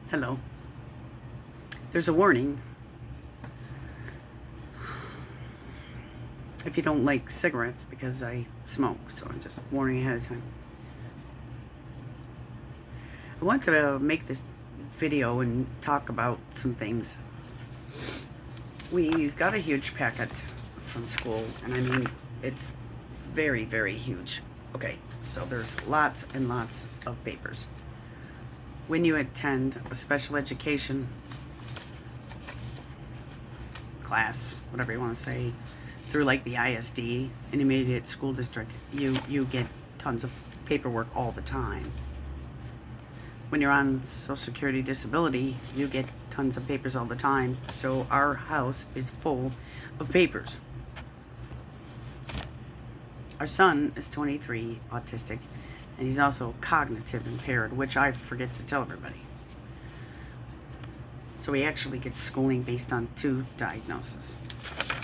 Hello. There's a warning. If you don't like cigarettes, because I smoke, so I'm just warning ahead of time. I want to make this video and talk about some things. We got a huge packet from school, and I mean, it's very, very huge. Okay, so there's lots and lots of papers. When you attend a special education class, whatever you want to say, through like the ISD, Intermediate School District, you get tons of paperwork all the time. When you're on Social Security disability, you get tons of papers all the time. So our house is full of papers. Our son is 23, autistic, and he's also cognitive impaired, which I forget to tell everybody. So he actually gets schooling based on 2 diagnoses.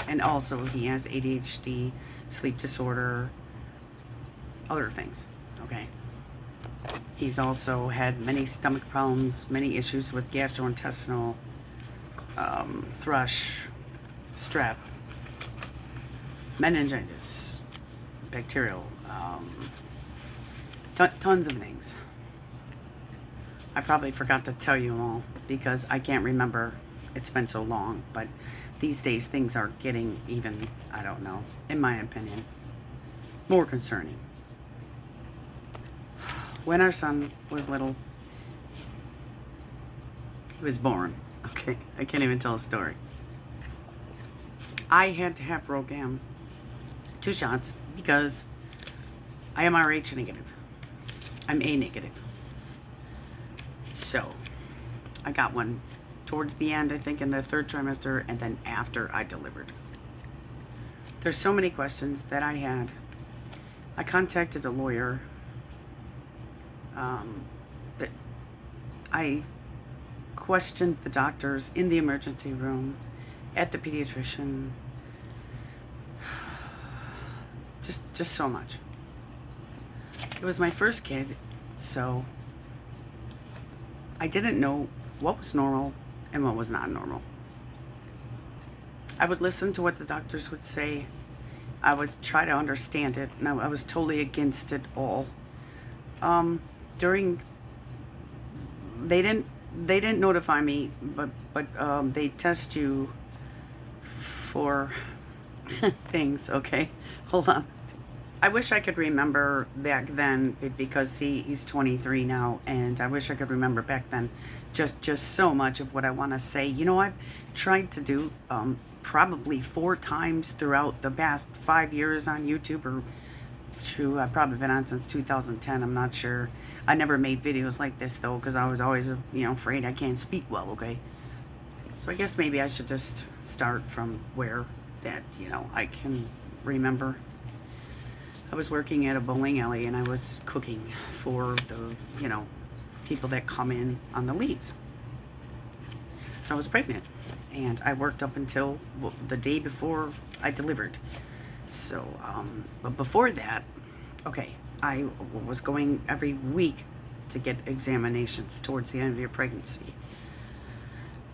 And also he has ADHD, sleep disorder, other things, okay? He's also had many stomach problems, many issues with gastrointestinal, thrush, strep, meningitis, bacterial, tons of things. I probably forgot to tell you all because I can't remember. It's been so long, but these days things are getting even, I don't know, in my opinion, more concerning. When our son was little, he was born. Okay, I can't even tell a story. I had to have Rogam, 2 shots, because I am Rh negative. I'm A negative. So I got one towards the end, I think in the 3rd trimester, and then after I delivered. There's so many questions that I had. I contacted a lawyer. That I questioned the doctors in the emergency room, at the pediatrician. Just so much. It was my first kid, so I didn't know what was normal and what was not normal. I would listen to what the doctors would say. I would try to understand it, and I was totally against it all. They didn't notify me, but they test you for things. Okay, hold on. I wish I could remember back then, because see, he's 23 now, and I wish I could remember back then just so much of what I want to say. You know, I've tried to do probably 4 times throughout the past 5 years on YouTube, or shoot, I've probably been on since 2010, I'm not sure. I never made videos like this though, because I was always, afraid I can't speak well, okay? So I guess maybe I should just start from where that, I can remember. I was working at a bowling alley, and I was cooking for the, people that come in on the leads. So I was pregnant, and I worked up until the day before I delivered. So, but before that, okay, I was going every week to get examinations towards the end of your pregnancy.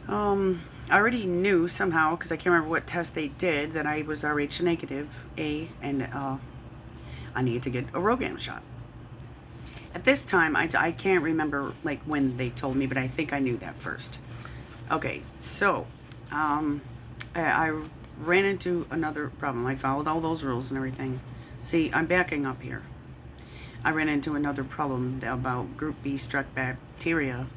I already knew somehow, because I can't remember what test they did, that I was Rh negative, and I needed to get a Rogam shot. At this time, I can't remember like when they told me, but I think I knew that first. Okay, so I ran into another problem. I followed all those rules and everything. See, I'm backing up here. I ran into another problem about group B strep bacteria.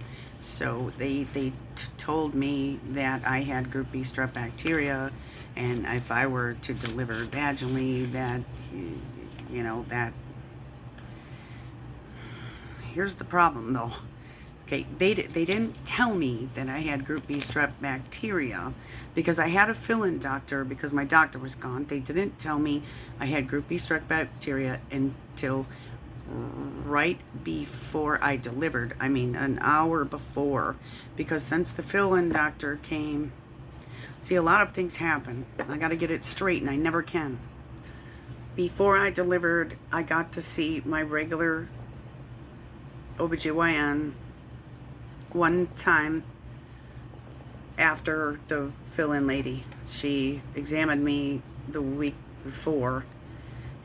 So they told me that I had group B strep bacteria, and if I were to deliver vaginally, that, that... Here's the problem though. Okay, they didn't tell me that I had group B strep bacteria, because I had a fill-in doctor, because my doctor was gone. They didn't tell me I had group B strep bacteria until right before I delivered. I mean, an hour before, because since the fill-in doctor came, see, a lot of things happen. I got to get it straight, and I never can. Before I delivered, I got to see my regular OBGYN one time after the fill-in lady, she examined me the week before,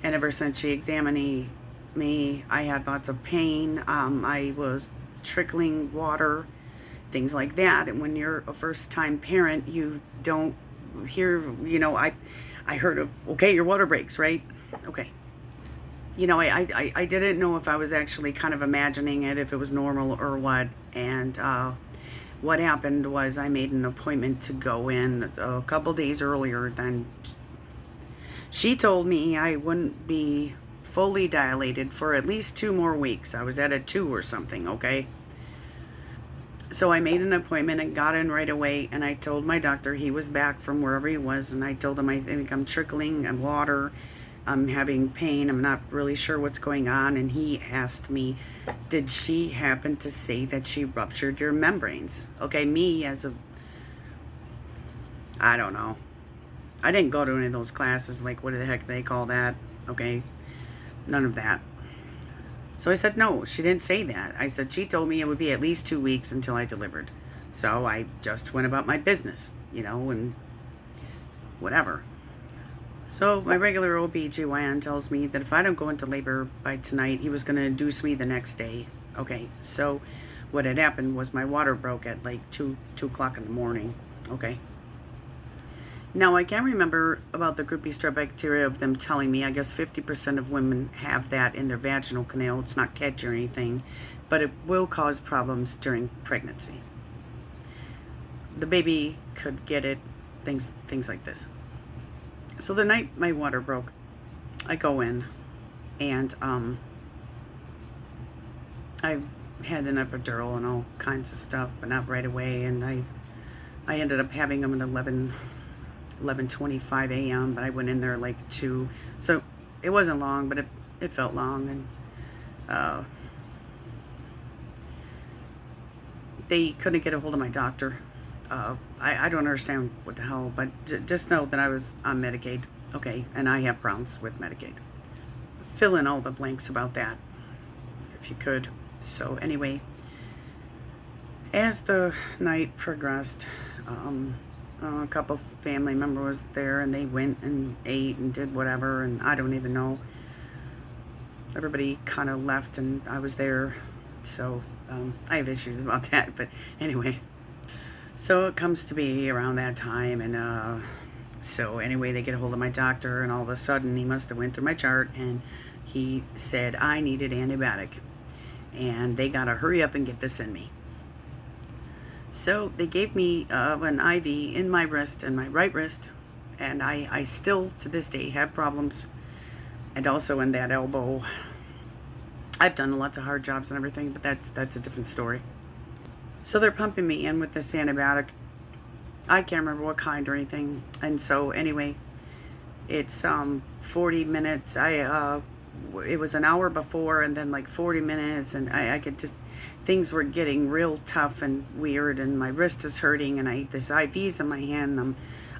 and ever since she examined me, I had lots of pain. I was trickling water, things like that. And when you're a first-time parent, you don't hear, I heard of, okay, your water breaks, right? Okay. I didn't know if I was actually kind of imagining it, if it was normal or what. And what happened was I made an appointment to go in a couple days earlier than she told me I wouldn't be fully dilated for at least 2 more weeks. I was at a 2 or something, okay? So I made an appointment and got in right away, and I told my doctor he was back from wherever he was, and I told him I think I'm trickling and water, I'm having pain, I'm not really sure what's going on. And he asked me, did she happen to say that she ruptured your membranes? Okay, me as a, I don't know, I didn't go to any of those classes, like what the heck they call that, okay? None of that. So I said, no, she didn't say that. I said, she told me it would be at least 2 weeks until I delivered. So I just went about my business, and whatever. So my regular OB/GYN tells me that if I don't go into labor by tonight, he was going to induce me the next day. Okay, so what had happened was my water broke at like 2 o'clock in the morning. Okay. Now, I can't remember about the groupie strep bacteria of them telling me. I guess 50% of women have that in their vaginal canal. It's not catch or anything, but it will cause problems during pregnancy. The baby could get it, things like this. So the night my water broke, I go in, and I had an epidural and all kinds of stuff, but not right away. And I ended up having them at 11:25 a.m., but I went in there like 2. So it wasn't long, but it felt long. And they couldn't get a hold of my doctor. I don't understand what the hell, but just know that I was on Medicaid, okay, and I have problems with Medicaid. Fill in all the blanks about that, if you could. So anyway, as the night progressed, a couple family members was there, and they went and ate and did whatever, and I don't even know. Everybody kind of left, and I was there, so I have issues about that, but anyway. So it comes to be around that time, and so anyway, they get a hold of my doctor, and all of a sudden he must have went through my chart, and he said I needed antibiotic, and they gotta hurry up and get this in me. So they gave me an IV in my wrist, in my right wrist, and I still to this day have problems, and also in that elbow. I've done lots of hard jobs and everything, but that's a different story. So they're pumping me in with this antibiotic. I can't remember what kind or anything. And so anyway, it's 40 minutes. It was an hour before, and then like 40 minutes, and I could just, things were getting real tough and weird, and my wrist is hurting, and this IV's in my hand, and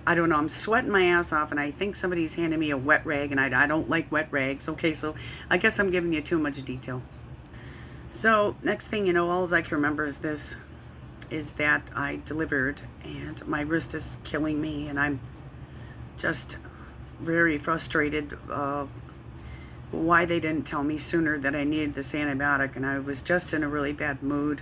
I don't know, I'm sweating my ass off, and I think somebody's handing me a wet rag, and I don't like wet rags. Okay, so I guess I'm giving you too much detail. So next thing you know, all I can remember is that I delivered, and my wrist is killing me, and I'm just very frustrated why they didn't tell me sooner that I needed this antibiotic, and I was just in a really bad mood.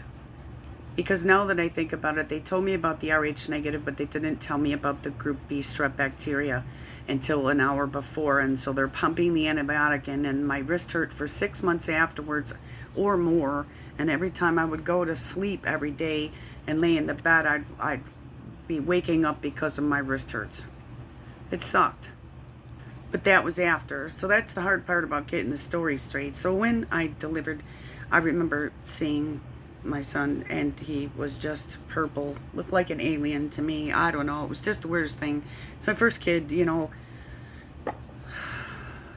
Because now that I think about it, they told me about the Rh negative, but they didn't tell me about the group B strep bacteria until an hour before, and so they're pumping the antibiotic in, and my wrist hurt for 6 months afterwards or more, and every time I would go to sleep every day and lay in the bed, I'd be waking up because of my wrist hurts. It sucked. But that was after. So that's the hard part about getting the story straight. So when I delivered, I remember seeing my son, and he was just purple, looked like an alien to me. I don't know, it was just the weirdest thing. It's my first kid,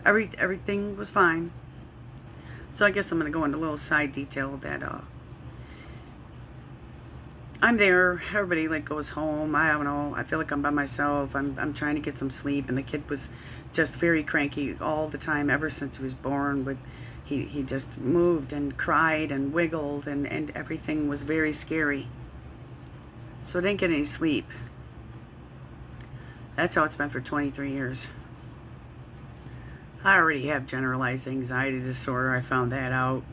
everything was fine. So I guess I'm going to go into a little side detail that I'm there, everybody like goes home, I don't know, I feel like I'm by myself, I'm trying to get some sleep, and the kid was just very cranky all the time ever since he was born. He just moved and cried and wiggled, and everything was very scary. So I didn't get any sleep. That's how it's been for 23 years. I already have generalized anxiety disorder. I found that out.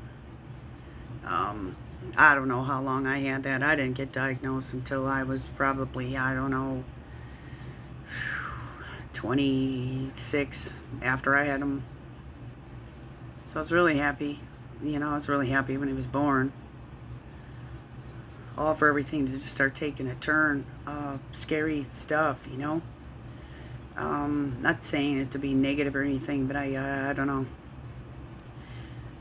I don't know how long I had that. I didn't get diagnosed until I was probably, I don't know, 26 after I had him. So I was really happy. I was really happy when he was born. All for everything to just start taking a turn. Scary stuff, Not saying it to be negative or anything, but I don't know.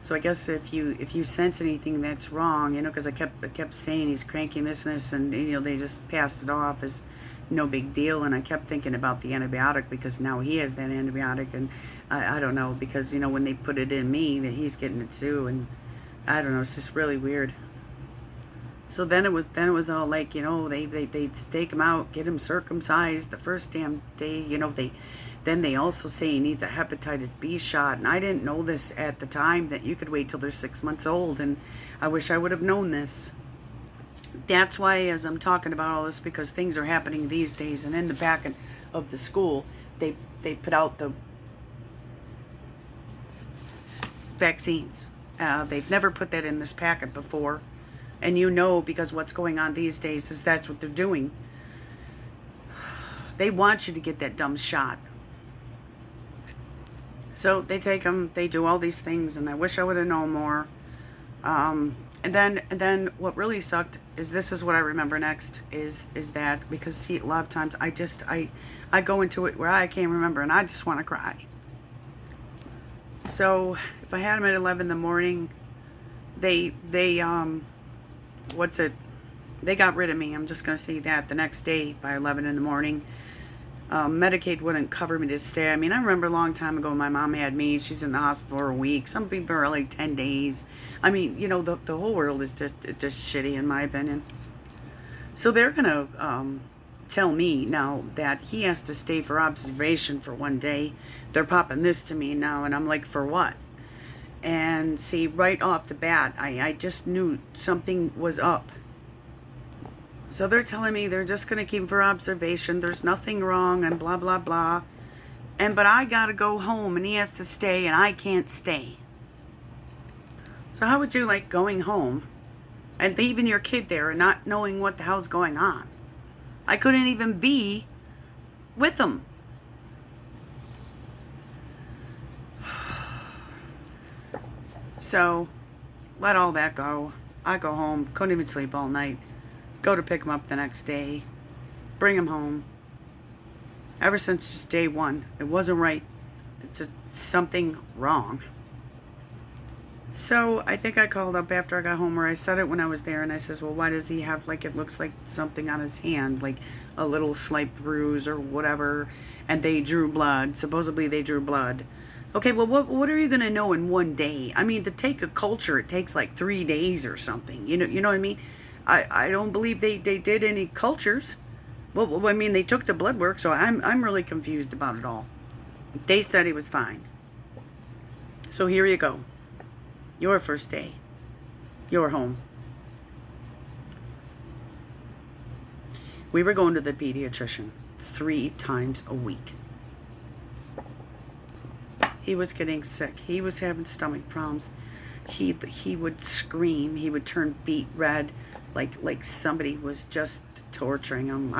So I guess if you sense anything that's wrong, because I kept saying he's cranking this and this, and they just passed it off as no big deal, and I kept thinking about the antibiotic because now he has that antibiotic, and I don't know, because when they put it in me that he's getting it too, and I don't know, it's just really weird. So then it was all like, they take him out, get him circumcised the first damn day, then they also say he needs a hepatitis B shot, and I didn't know this at the time, that you could wait till they're 6 months old, and I wish I would have known this. That's why, as I'm talking about all this, because things are happening these days, and in the back of the school, they put out the vaccines. They've never put that in this packet before, and because what's going on these days is that's what they're doing. They want you to get that dumb shot. So they take them, they do all these things, and I wish I would have known more. And then what really sucked is, this is what I remember next, is that, because see, a lot of times I go into it where I can't remember, and I just want to cry. So if I had them at 11 in the morning, they got rid of me. I'm just going to say that the next day by 11 in the morning. Medicaid wouldn't cover me to stay. I remember a long time ago, my mom had me. She's in the hospital for a week. Some people are like 10 days. The whole world is just shitty, in my opinion. So they're going to tell me now that he has to stay for observation for 1 day. They're popping this to me now, and I'm like, for what? And see, right off the bat, I just knew something was up. So they're telling me they're just going to keep him for observation. There's nothing wrong, and blah, blah, blah. But I got to go home, and he has to stay, and I can't stay. So how would you like going home and leaving your kid there and not knowing what the hell's going on? I couldn't even be with him. So let all that go. I go home, couldn't even sleep all night. Go to pick him up the next day, bring him home. Ever since just day one, it wasn't right. It's just something wrong. So I think I called up after I got home, or I said it when I was there, and I says, well, why does he have, it looks like something on his hand, like a little slight bruise or whatever, and they drew blood. Supposedly they drew blood. Okay, well, what are you going to know in 1 day? To take a culture, it takes like 3 days or something. You know what I mean? I don't believe they did any cultures. Well, they took the blood work, so I'm really confused about it all. They said he was fine. So here you go. Your first day. You're home. We were going to the pediatrician 3 times a week. He was getting sick. He was having stomach problems. He would scream. He would turn beet red, like somebody was just torturing him.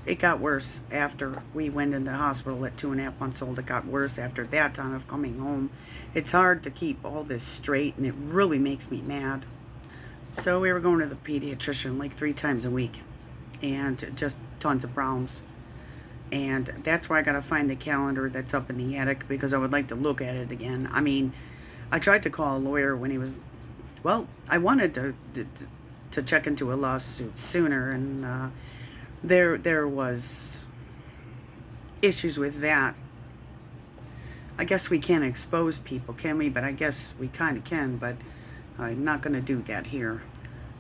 It got worse after we went in the hospital at 2.5 months old. It got worse after that time of coming home. It's hard to keep all this straight, and it really makes me mad. So we were going to the pediatrician like 3 times a week, and just tons of problems. And that's why I got to find the calendar that's up in the attic, because I would like to look at it again. I tried to call a lawyer when he was, I wanted to check into a lawsuit sooner, and there was issues with that. I guess we can't expose people, can we? But I guess we kind of can, but I'm not going to do that here.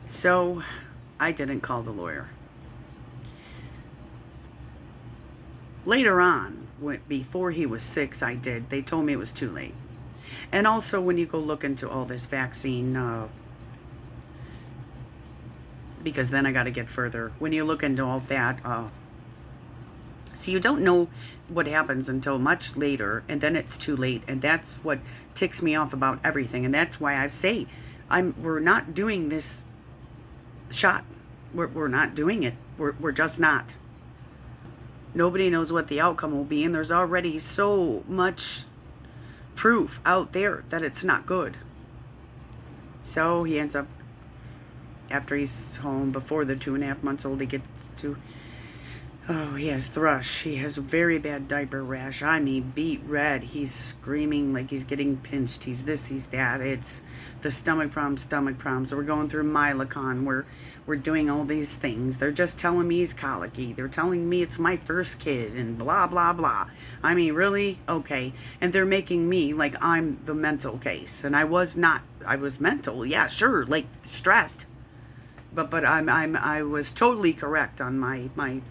So I didn't call the lawyer. Later on, before he was 6, I did. They told me it was too late. And also, when you go look into all this vaccine, because then I got to get further. When you look into all that, so you don't know what happens until much later, and then it's too late. And that's what ticks me off about everything. And that's why I say, we're not doing this shot. We're not doing it. We're just not. Nobody knows what the outcome will be, and there's already so much proof out there that it's not good. So he ends up, after he's home, before the 2.5 months old, he gets to, he has thrush. He has a very bad diaper rash. I mean, beet red. He's screaming like he's getting pinched. He's this, he's that. It's the stomach problems. We're going through Mylicon. We're doing all these things. They're just telling me he's colicky. They're telling me it's my first kid and blah, blah, blah. I mean, really? Okay. And they're making me like I'm the mental case. And I was not. I was mental. Yeah, sure. Like stressed. But I was totally correct on my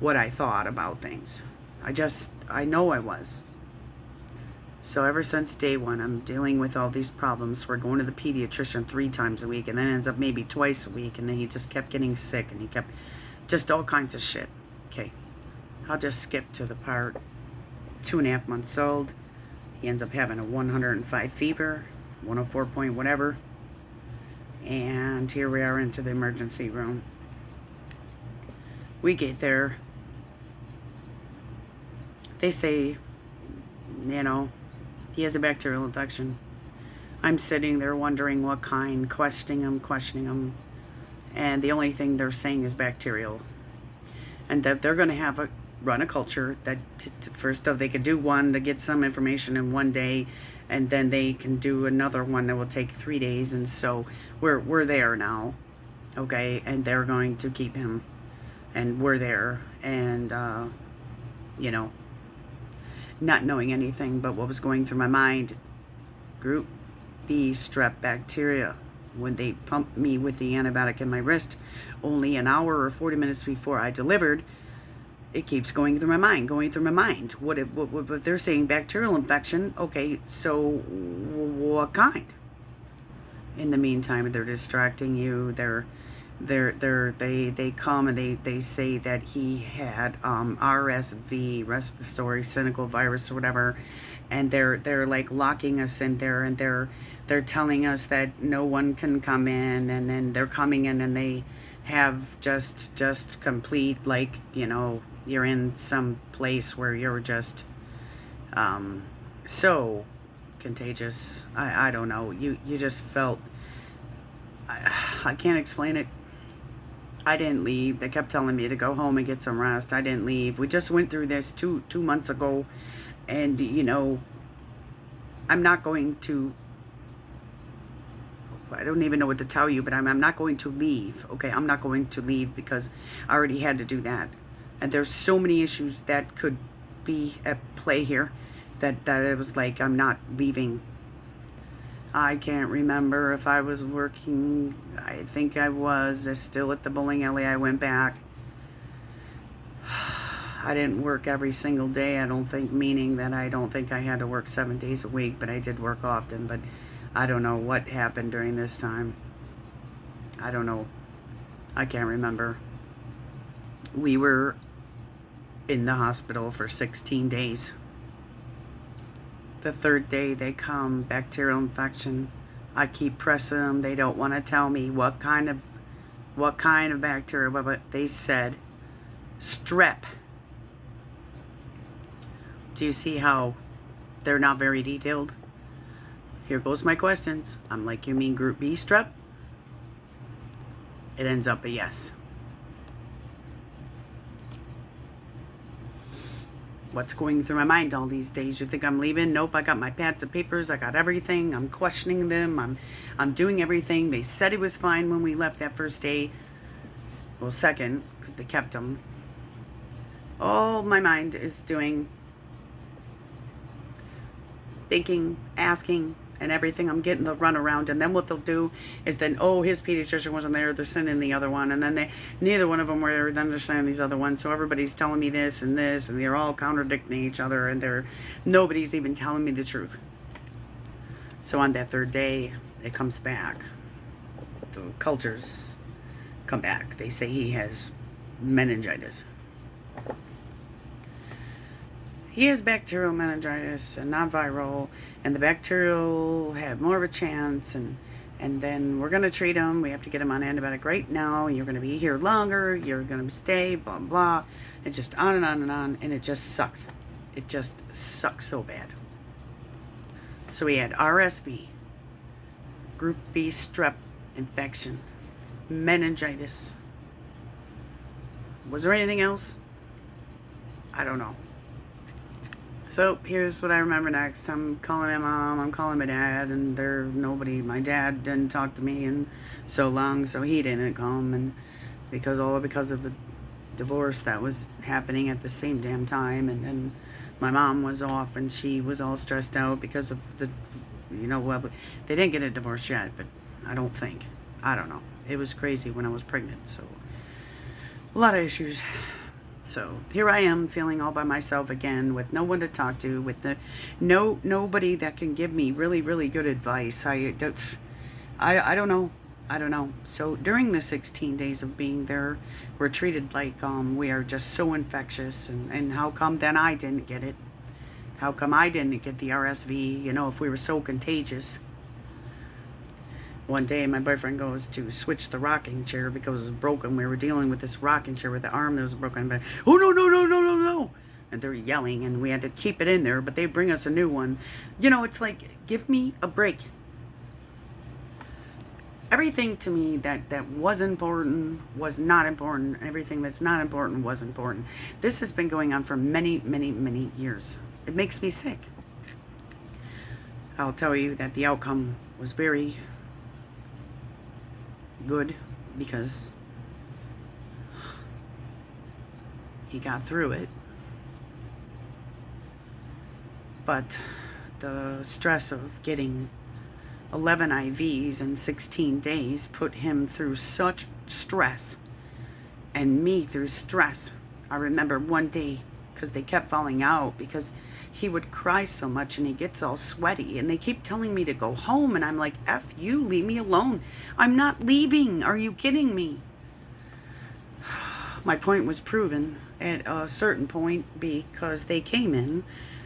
what I thought about things. I know I was. So ever since day one, I'm dealing with all these problems. We're going to the pediatrician 3 times a week, and then ends up maybe twice a week, and then he just kept getting sick, and he kept just all kinds of shit. Okay, I'll just skip to the part 2.5 months old. He ends up having a 105 fever, 104 point whatever, and here we are into the emergency room. We get there. They say, he has a bacterial infection. I'm sitting there wondering what kind, questioning him. And the only thing they're saying is bacterial. And that they're going to run a culture that first off, they could do one to get some information in one day, and then they can do another one that will take 3 days. And so we're there now. Okay. And they're going to keep him, and we're there. And, not knowing anything but what was going through my mind. Group B strep bacteria. When they pumped me with the antibiotic in my wrist, only an hour or 40 minutes before I delivered, it keeps going through my mind. What if they're saying bacterial infection? Okay, so what kind? In the meantime, they're distracting you. They come and they say that he had RSV, respiratory syncytial virus or whatever, and they're like locking us in there, and they're telling us that no one can come in, and then they're coming in and they have just complete, like, you're in some place where you're just so contagious. I don't know, you just felt, I can't explain it. I didn't leave. They kept telling me to go home and get some rest. I didn't leave. We just went through this two months ago, and I'm not going to, I don't even know what to tell you, but I'm not going to leave. Okay, I'm not going to leave because I already had to do that. And there's so many issues that could be at play here that it was like, I'm not leaving. I can't remember if I was working. I think I was still at the bowling alley. I went back. I didn't work every single day, I don't think, meaning that I don't think I had to work 7 days a week, but I did work often. But I don't know what happened during this time. I don't know. I can't remember. We were in the hospital for 16 days. The 3rd day they come, bacterial infection. I keep pressing them. They don't want to tell me what kind of bacteria, but they said strep. Do you see how they're not very detailed? Here goes my questions. I'm like, you mean group B strep? It ends up a yes. What's going through my mind all these days? You think I'm leaving? Nope, I got my pads of papers. I got everything. I'm questioning them. I'm doing everything. They said it was fine when we left that first day. Well, second, because they kept them. All my mind is doing, thinking, asking, and everything. I'm getting the runaround, and then what they'll do is then, oh, his pediatrician wasn't there, they're sending the other one, and then neither one of them were there, then they're sending these other ones, so everybody's telling me this, and they're all contradicting each other, and nobody's even telling me the truth. So on that third day, it comes back. The cultures come back. They say he has meningitis. He has bacterial meningitis and not viral, and the bacterial have more of a chance, and then we're going to treat him. We have to get him on antibiotic right now. You're going to be here longer. You're going to stay, blah, blah. It's just on and on and on, and it just sucked. It just sucked so bad. So we had RSV, Group B strep infection, meningitis. Was there anything else? I don't know. So here's what I remember next. I'm calling my mom, I'm calling my dad, and my dad didn't talk to me in so long, so he didn't come, and because of the divorce that was happening at the same damn time, and then my mom was off, and she was all stressed out because of well, they didn't get a divorce yet, but I don't know. It was crazy when I was pregnant, so a lot of issues. So here I am feeling all by myself again, with no one to talk to, with nobody that can give me really, really good advice. I don't know. So during the 16 days of being there, we're treated like we are just so infectious, and how come then I didn't get it? How come I didn't get the RSV, if we were so contagious? One day my boyfriend goes to switch the rocking chair because it was broken. We were dealing with this rocking chair with the arm that was broken. But, oh, no. And they're yelling, and we had to keep it in there, but they bring us a new one. It's like, give me a break. Everything to me that was important was not important. Everything that's not important was important. This has been going on for many, many, many years. It makes me sick. I'll tell you that the outcome was very good because he got through it. But the stress of getting 11 IVs in 16 days put him through such stress, and me through stress. I remember one day, because they kept falling out because he would cry so much and he gets all sweaty, and they keep telling me to go home, and I'm like, F you, leave me alone. I'm not leaving. Are you kidding me? My point was proven at a certain point because they came in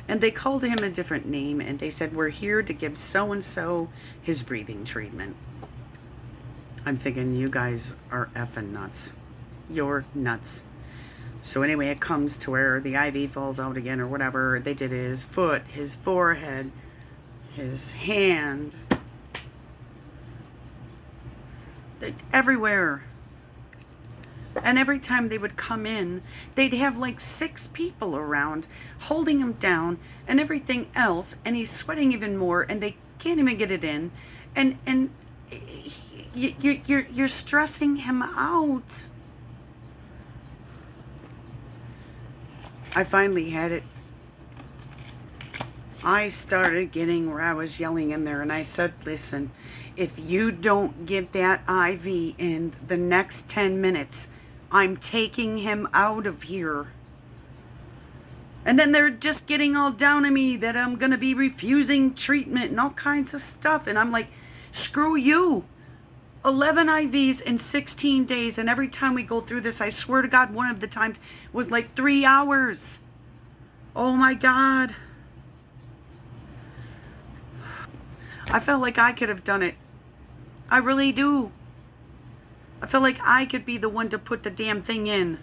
and they called him a different name, and they said, we're here to give so-and-so his breathing treatment. I'm thinking, you guys are effing nuts. You're nuts. So anyway, it comes to where the IV falls out again or whatever. They did his foot, his forehead, his hand, everywhere. And every time they would come in, they'd have like 6 people around holding him down and everything else, and he's sweating even more, and they can't even get it in, and you're stressing him out. I finally had it. I started getting where I was yelling in there, and I said, listen, if you don't get that IV in the next 10 minutes, I'm taking him out of here. And then they're just getting all down on me that I'm going to be refusing treatment and all kinds of stuff. And I'm like, screw you. 11 IVs in 16 days, and every time we go through this, I swear to God, one of the times was like 3 hours. Oh my God. I felt like I could have done it. I really do. I feel like I could be the one to put the damn thing in.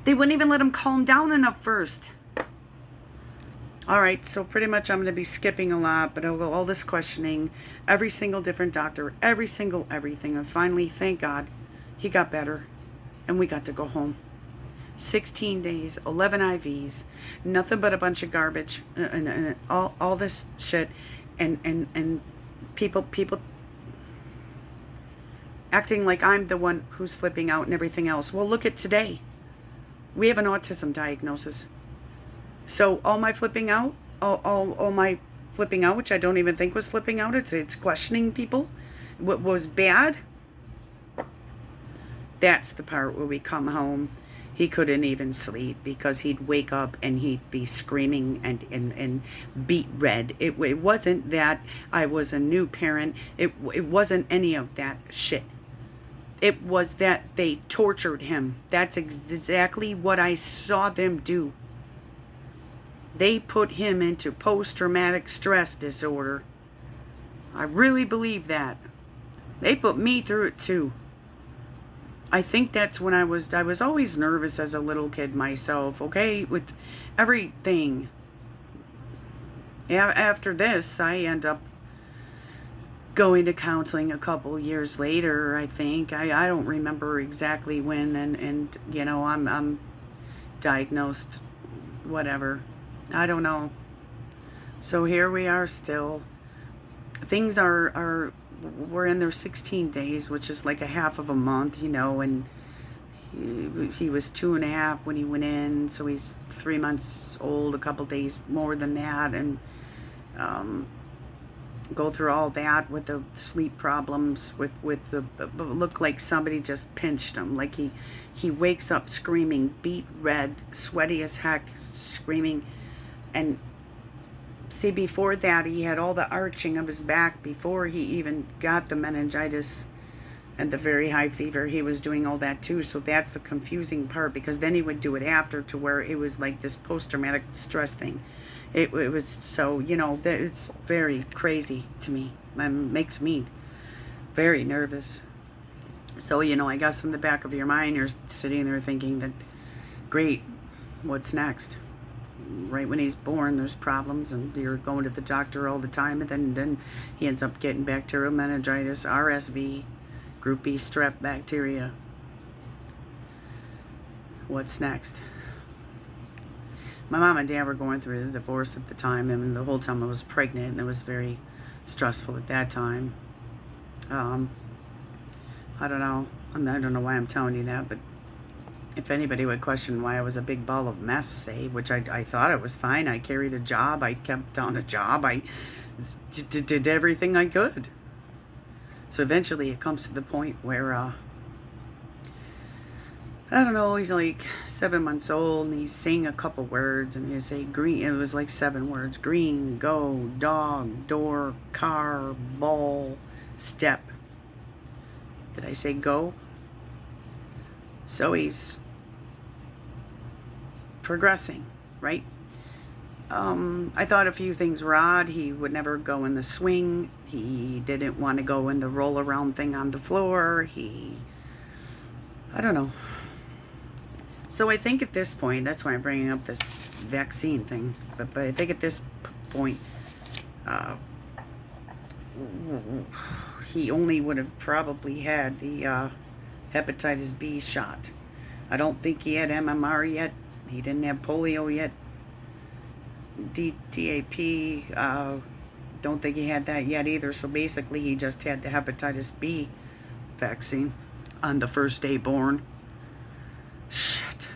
They wouldn't even let him calm down enough first. All right, so pretty much I'm going to be skipping a lot, but all this questioning, every single different doctor, every single everything, and finally, thank God, he got better, and we got to go home. 16 days, 11 IVs, nothing but a bunch of garbage, and all this shit, and people acting like I'm the one who's flipping out and everything else. Well, look at today. We have an autism diagnosis. So all my flipping out, all my flipping out, which I don't even think was flipping out. It's questioning people. What was bad, that's the part where we come home. He couldn't even sleep because he'd wake up and he'd be screaming and beet red. It wasn't that I was a new parent. It wasn't any of that shit. It was that they tortured him. That's exactly what I saw them do. They put him into post-traumatic stress disorder. I really believe that. They put me through it too. I think that's when I was always nervous as a little kid myself, okay, with everything. After this, I end up going to counseling a couple years later, I think. I don't remember exactly when, and you know, I'm diagnosed, whatever. I don't know. So here we are still. Things we're in their 16 days, which is like a half of a month, you know, and he was 2.5 when he went in, so he's 3 months old, a couple days more than that, and go through all that with the sleep problems, with the look like somebody just pinched him, like he wakes up screaming, beet red, sweaty as heck, screaming. And see, before that, he had all the arching of his back before he even got the meningitis and the very high fever. He was doing all that too. So that's the confusing part, because then he would do it after, to where it was like this post-traumatic stress thing. It was, so, you know, it's very crazy to me. It makes me very nervous. So, you know, I guess in the back of your mind, you're sitting there thinking that, great, what's next? Right when he's born, there's problems, and you're going to the doctor all the time, and then he ends up getting bacterial meningitis, RSV, group B strep bacteria. What's next? My mom and dad were going through the divorce at the time, and the whole time I was pregnant, and it was very stressful at that time. I don't know. I don't know why I'm telling you that, but if anybody would question why I was a big ball of mess, say, which I thought it was fine. I carried a job. I kept on a job. I did everything I could. So eventually it comes to the point where, I don't know, he's like 7 months old, and he's saying a couple words, and he'd say green. It was like 7 words: green, go, dog, door, car, ball, step. Did I say go? So he's progressing, right? I thought a few things were odd. He would never go in the swing. He didn't want to go in the roll around thing on the floor. I don't know. So I think at this point, that's why I'm bringing up this vaccine thing, but I think at this point, he only would have probably had the hepatitis B shot. I don't think he had MMR yet. He didn't have polio yet. DTaP, don't think he had that yet either. So basically he just had the hepatitis B vaccine on the first day born. Shit.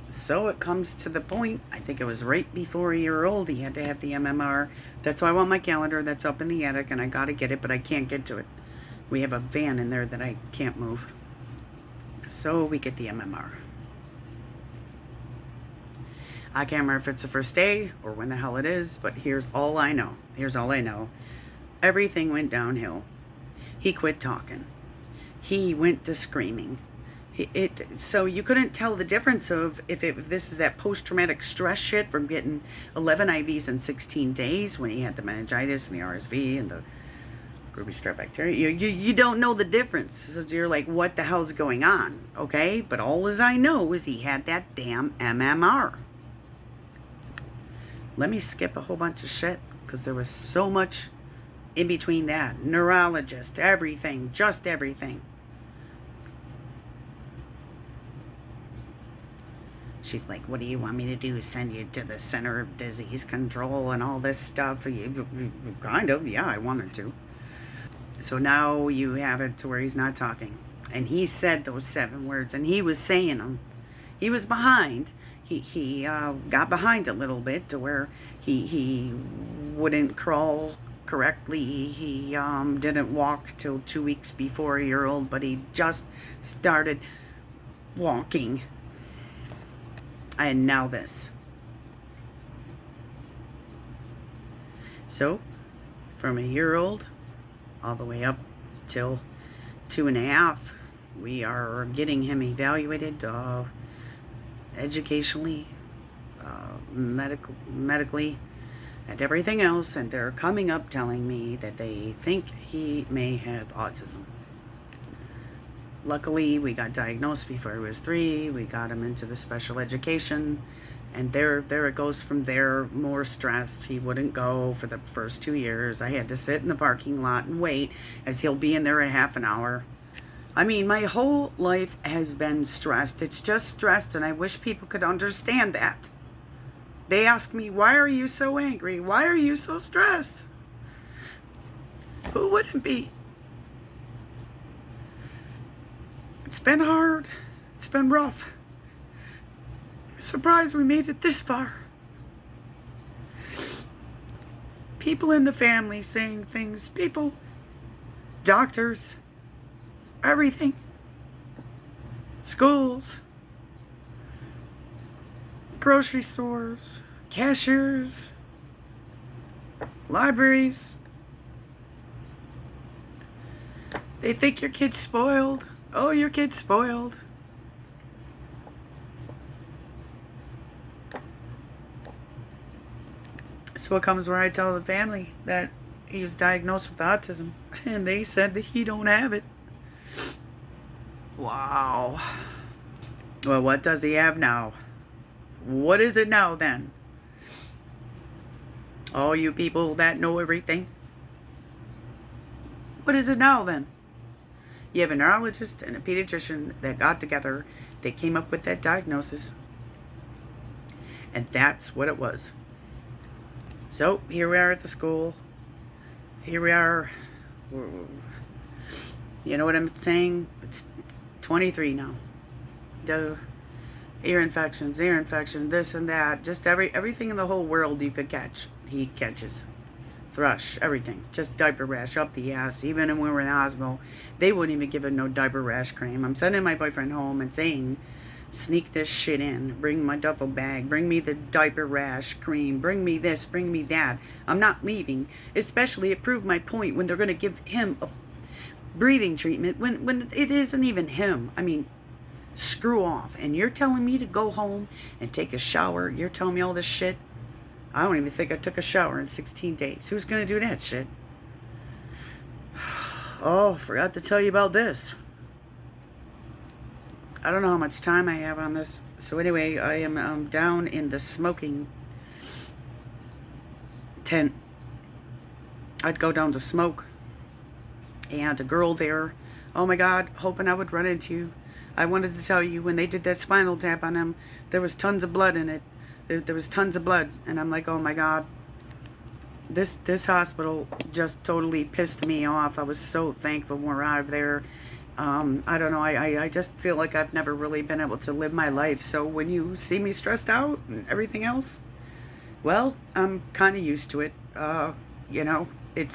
So it comes to the point, I think it was right before a year old, he had to have the MMR. That's why I want my calendar. That's up in the attic, and I gotta get it, but I can't get to it. We have a van in there that I can't move. So we get the MMR. I can't remember if it's the first day or when the hell it is, but here's all I know. Everything went downhill. He quit talking. He went to screaming. So you couldn't tell the difference of if this is that post-traumatic stress shit from getting 11 IVs in 16 days when he had the meningitis and the RSV and the group B Strep Bacteria. You don't know the difference. So you're like, what the hell's going on? Okay, but all as I know is he had that damn MMR. Let me skip a whole bunch of shit, because there was so much in between that. Neurologist, everything, just everything. She's like, what do you want me to do? Send you to the Center of Disease Control and all this stuff? Kind of, yeah, I wanted to. So now you have it to where he's not talking. And he said those 7 words, and he was saying them. He was behind. he got behind a little bit to where he wouldn't crawl correctly. He didn't walk till 2 weeks before a year old, but he just started walking. And now this. So, from a year old all the way up till 2.5, we are getting him evaluated educationally, medically, and everything else, and they're coming up telling me that they think he may have autism. Luckily, we got diagnosed before he was 3. We got him into the special education, and there it goes from there. More stressed. He wouldn't go for the first 2 years. I had to sit in the parking lot and wait, as he'll be in there a half an hour. I mean, my whole life has been stressed. It's just stressed, and I wish people could understand that. They ask me, why are you so angry? Why are you so stressed? Who wouldn't be? It's been hard. It's been rough. Surprised we made it this far. People in the family saying things. People, doctors, everything. Schools, grocery stores, cashiers, libraries. They think your kid's spoiled. Oh, your kid's spoiled. So it comes where I tell the family that he was diagnosed with autism, and they said that he don't have it. Wow. Well, what does he have now? What is it now then? All you people that know everything. What is it now then? You have a neurologist and a pediatrician that got together. They came up with that diagnosis. And that's what it was. So here we are at the school. Here we are. You know what I'm saying? It's 23 now. The ear infection, this and that. Just everything in the whole world you could catch, he catches. Thrush, everything. Just diaper rash up the ass. Even when we were in the hospital, they wouldn't even give him no diaper rash cream. I'm sending my boyfriend home and saying, sneak this shit in. Bring my duffel bag. Bring me the diaper rash cream. Bring me this. Bring me that. I'm not leaving. Especially, it proved my point when they're going to give him a breathing treatment when it isn't even him. I mean, screw off. And you're telling me to go home and take a shower. You're telling me all this shit. I don't even think I took a shower in 16 days. Who's going to do that shit? Oh, forgot to tell you about this. I don't know how much time I have on this. So anyway, I am down in the smoking tent. I'd go down to smoke. And a girl there, oh my God, hoping I would run into you. I wanted to tell you, when they did that spinal tap on him, there was tons of blood in it. There was tons of blood. And I'm like, oh my God. This hospital just totally pissed me off. I was so thankful when we arrived there. I don't know. I just feel like I've never really been able to live my life. So when you see me stressed out and everything else, well, I'm kind of used to it. You know,